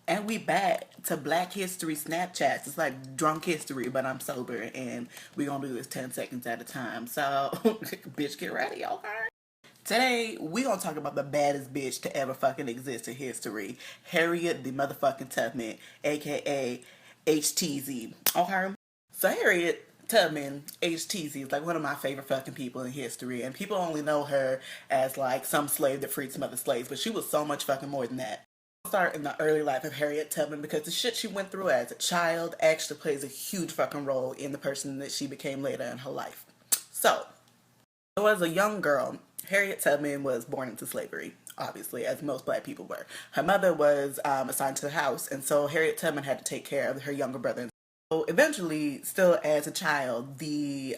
And we back to Black History Snapchats. It's like drunk history, but I'm sober, and we gonna do this 10 seconds at a time. So, bitch, get ready, okay? Today, we gonna talk about the baddest bitch to ever fucking exist in history. Harriet the motherfucking Tubman, aka HTZ, okay? So Harriet Tubman, HTZ, is like one of my favorite fucking people in history, and people only know her as like some slave that freed some other slaves, but she was so much fucking more than that. Start in the early life of Harriet Tubman because the shit she went through as a child actually plays a huge fucking role in the person that she became later in her life. So as a young girl, Harriet Tubman was born into slavery, obviously, as most black people were. Her mother was assigned to the house, and so Harriet Tubman had to take care of her younger brother. So eventually, still as a child, the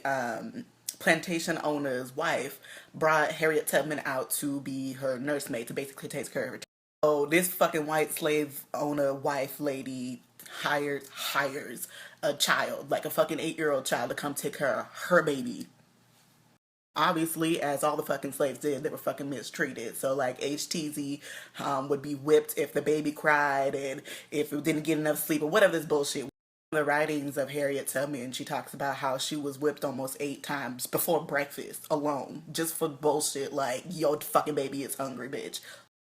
plantation owner's wife brought Harriet Tubman out to be her nursemaid to basically take care of her. So this fucking white slave owner wife lady hires a child, like a fucking 8-year-old child, to come take care of her baby. Obviously, as all the fucking slaves did, they were fucking mistreated. So like HTZ would be whipped if the baby cried and if it didn't get enough sleep or whatever this bullshit. The writings of Harriet Tubman, she talks about how she was whipped almost 8 times before breakfast alone, just for bullshit like, yo, fucking baby is hungry, bitch.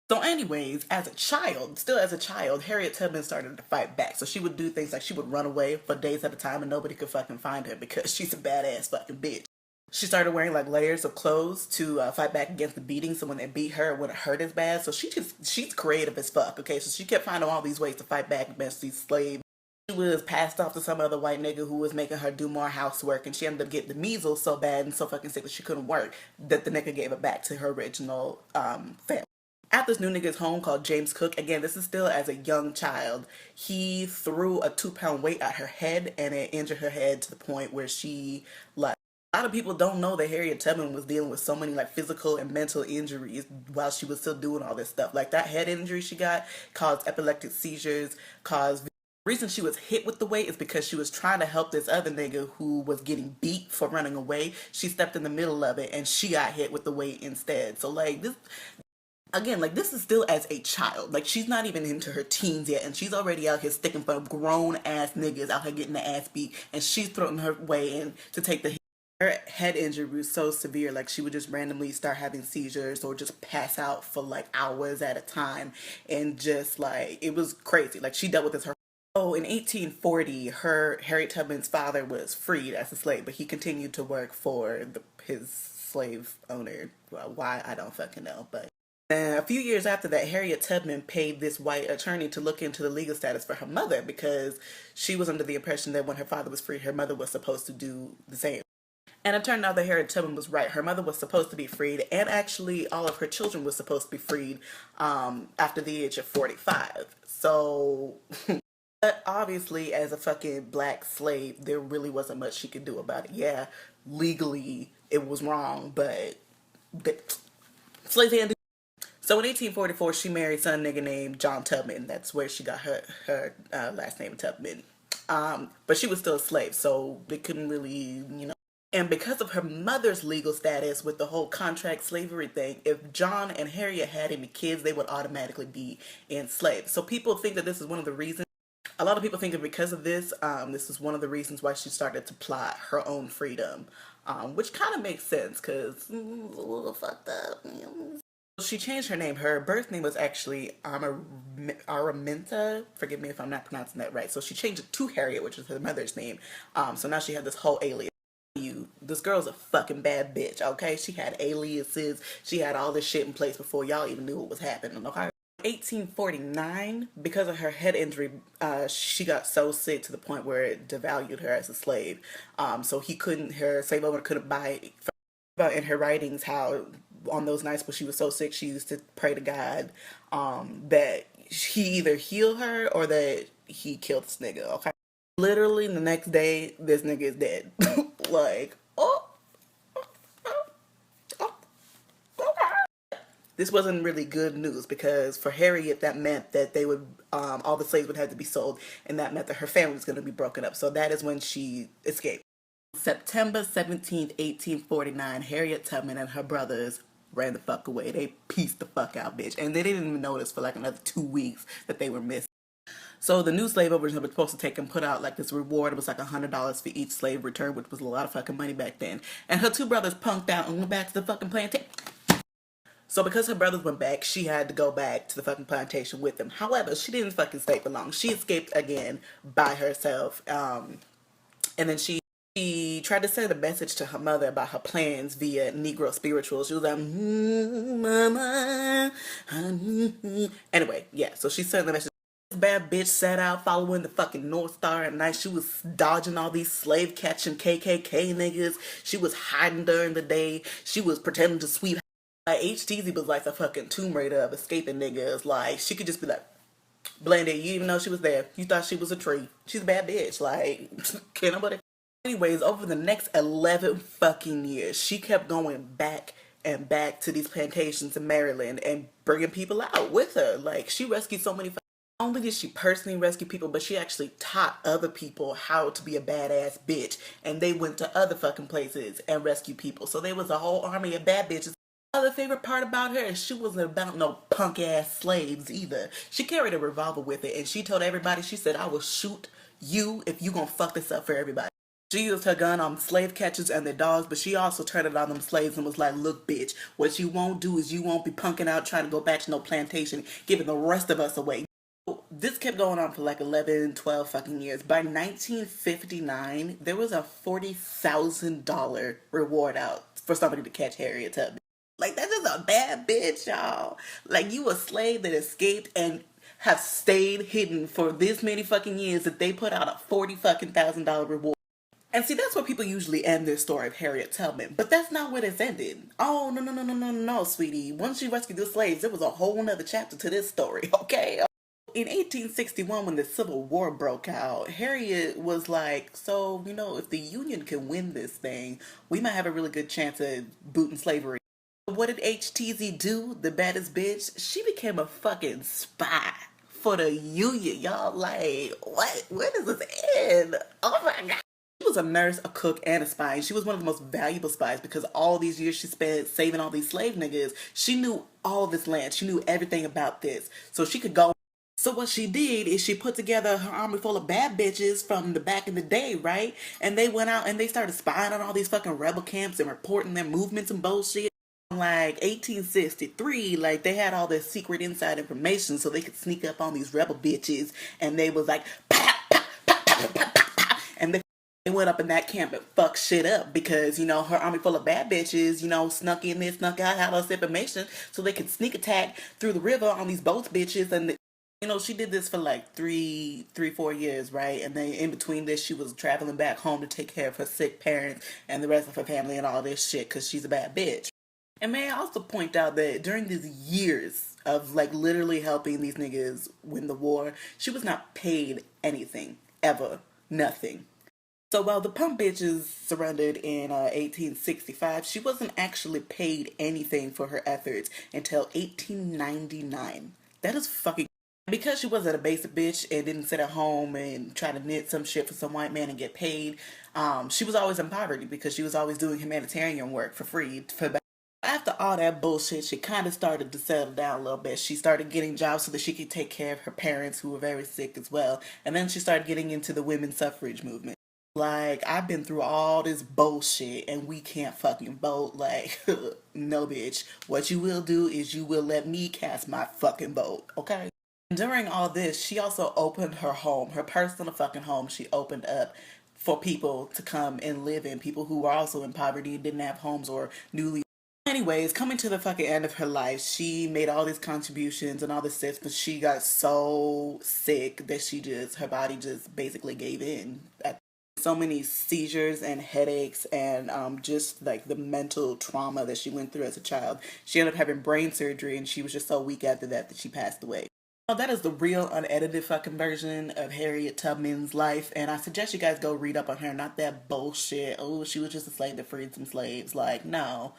So anyways, as a child, still as a child, Harriet Tubman started to fight back. So she would do things like she would run away for days at a time and nobody could fucking find her because she's a badass fucking bitch. She started wearing like layers of clothes to fight back against the beating. So when they beat her, it wouldn't hurt as bad. So she's creative as fuck. Okay, so she kept finding all these ways to fight back against these slaves. She was passed off to some other white nigga who was making her do more housework, and she ended up getting the measles so bad and so fucking sick that she couldn't work that the nigga gave her back to her original family. At this new nigga's home called James Cook, again, this is still as a young child, he threw a 2-pound weight at her head and it injured her head to the point where she like. A lot of people don't know that Harriet Tubman was dealing with so many like physical and mental injuries while she was still doing all this stuff. Like that head injury she got caused epileptic seizures, caused the reason she was hit with the weight is because she was trying to help this other nigga who was getting beat for running away. She stepped in the middle of it and she got hit with the weight instead. So like this again, like this is still as a child. Like she's not even into her teens yet, and she's already out here sticking for grown ass niggas out here getting the ass beat, and she's throwing her way in to take the hit. Her head injury was so severe, like she would just randomly start having seizures or just pass out for like hours at a time, and just like it was crazy. Like she dealt with this her. Oh, in 1840, her Harriet Tubman's father was freed as a slave, but he continued to work for his slave owner. Well, why I don't fucking know, but. And a few years after that, Harriet Tubman paid this white attorney to look into the legal status for her mother because she was under the impression that when her father was free, her mother was supposed to do the same. And it turned out that Harriet Tubman was right. Her mother was supposed to be freed, and actually all of her children were supposed to be freed after the age of 45. So, but obviously, as a fucking black slave, there really wasn't much she could do about it. Yeah, legally it was wrong, but slaves had to. So in 1844, she married some nigga named John Tubman. That's where she got her last name, Tubman. But she was still a slave, so they couldn't really, you know. And because of her mother's legal status with the whole contract slavery thing, if John and Harriet had any kids, they would automatically be enslaved. So people think that this is one of the reasons. A lot of people think that because of this, this is one of the reasons why she started to plot her own freedom, which kind of makes sense because a little fucked up. She changed her name. Her birth name was actually Araminta. Forgive me if I'm not pronouncing that right. So she changed it to Harriet, which is her mother's name. So now she had this whole alias. This girl's a fucking bad bitch, okay? She had aliases. She had all this shit in place before y'all even knew what was happening, okay? 1849, because of her head injury, she got so sick to the point where it devalued her as a slave. So her slave owner couldn't buy about in her writings how on those nights when she was so sick, she used to pray to God that he either heal her or that he killed this nigga, okay? Literally the next day, this nigga is dead. Like, oh, okay. This wasn't really good news because for Harriet, that meant that they would, all the slaves would have to be sold, and that meant that her family was going to be broken up. So that is when she escaped. September 17th, 1849, Harriet Tubman and her brothers ran the fuck away. They pieced the fuck out, bitch. And they didn't even notice for like another 2 weeks that they were missing. So the new slave owners were supposed to take and put out like this reward. It was like $100 for each slave returned, which was a lot of fucking money back then. And her two brothers punked out and went back to the fucking plantation. So because her brothers went back, she had to go back to the fucking plantation with them. However, she didn't fucking stay for long. She escaped again by herself. And then she tried to send a message to her mother about her plans via Negro spirituals. She was like, mama. Anyway, yeah, so she sent the message. This bad bitch set out following the fucking North Star at night. She was dodging all these slave catching KKK niggas. She was hiding during the day. She was pretending to sweep. Like, HTZ was like the fucking Tomb Raider of escaping niggas. Like, she could just be like, blended. You even know she was there. You thought she was a tree. She's a bad bitch. Like, can't nobody. Anyways, over the next 11 fucking years, she kept going back and back to these plantations in Maryland and bringing people out with her. Like, she rescued so many. Not only did she personally rescue people, but she actually taught other people how to be a badass bitch. And they went to other fucking places and rescued people. So there was a whole army of bad bitches. Other favorite part about her is she wasn't about no punk ass slaves either. She carried a revolver with it and she told everybody, she said, I will shoot you if you gonna fuck this up for everybody. She used her gun on slave catchers and their dogs, but she also turned it on them slaves and was like, look bitch, what you won't do is you won't be punking out trying to go back to no plantation, giving the rest of us away. This kept going on for like 11, 12 fucking years. By 1959, there was a $40,000 reward out for somebody to catch Harriet Tubman. Like, that's just a bad bitch, y'all. Like, you a slave that escaped and have stayed hidden for this many fucking years that they put out a $40,000 reward. And see, that's where people usually end their story of Harriet Tubman. But that's not where it's ended. Oh, no, no, no, no, no, no, sweetie. Once she rescued the slaves, there was a whole nother chapter to this story, okay? In 1861, when the Civil War broke out, Harriet was like, so, you know, if the Union can win this thing, we might have a really good chance of booting slavery. What did HTZ do, the baddest bitch? She became a fucking spy for the Union, y'all. Like, what? Where does this end? Oh my God. She was a nurse, a cook, and a spy. And she was one of the most valuable spies because all these years she spent saving all these slave niggas. She knew all this land. She knew everything about this. So she could go. So what she did is she put together her army full of bad bitches from the back in the day, right? And they went out and they started spying on all these fucking rebel camps and reporting their movements and bullshit. Like 1863, like they had all this secret inside information so they could sneak up on these rebel bitches, and they was like, pop, pop, pop, pop, pop, pop, pop. And they went up in that camp and fucked shit up because, you know, her army full of bad bitches, you know, snuck in there, snuck out, had all this information so they could sneak attack through the river on these boat bitches. And you know, she did this for like 4 years, right? And then in between this, she was traveling back home to take care of her sick parents and the rest of her family and all this shit because she's a bad bitch. And may I also point out that during these years of like literally helping these niggas win the war, she was not paid anything, ever, nothing. So while the punk bitches surrendered in 1865, she wasn't actually paid anything for her efforts until 1899. That is fucking. Because she wasn't a basic bitch and didn't sit at home and try to knit some shit for some white man and get paid, she was always in poverty because she was always doing humanitarian work for free for. After all that bullshit, she kind of started to settle down a little bit. She started getting jobs so that she could take care of her parents who were very sick as well. And then she started getting into the women's suffrage movement. Like, I've been through all this bullshit and we can't fucking vote. Like, no bitch. What you will do is you will let me cast my fucking vote, okay? During all this, she also opened her home, her personal fucking home. She opened up for people to come and live in, people who were also in poverty, didn't have homes or newly. Anyways, coming to the fucking end of her life, she made all these contributions and all this stuff, but she got so sick that her body just basically gave in. So many seizures and headaches and just like the mental trauma that she went through as a child. She ended up having brain surgery and she was just so weak after that she passed away. Well, that is the real unedited fucking version of Harriet Tubman's life, and I suggest you guys go read up on her, not that bullshit, oh, she was just a slave that freed some slaves. Like, no.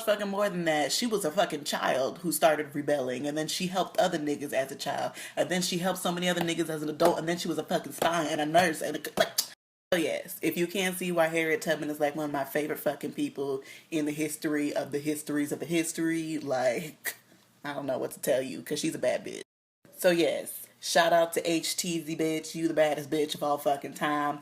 Fucking more than that, she was a fucking child who started rebelling, and then she helped other niggas as a child, and then she helped so many other niggas as an adult, and then she was a fucking spy and a nurse and so yes, if you can't see why Harriet Tubman is like one of my favorite fucking people in the history of the histories of the history, like, I don't know what to tell you because she's a bad bitch. So yes, Shout out to HTZ bitch. You the baddest bitch of all fucking time.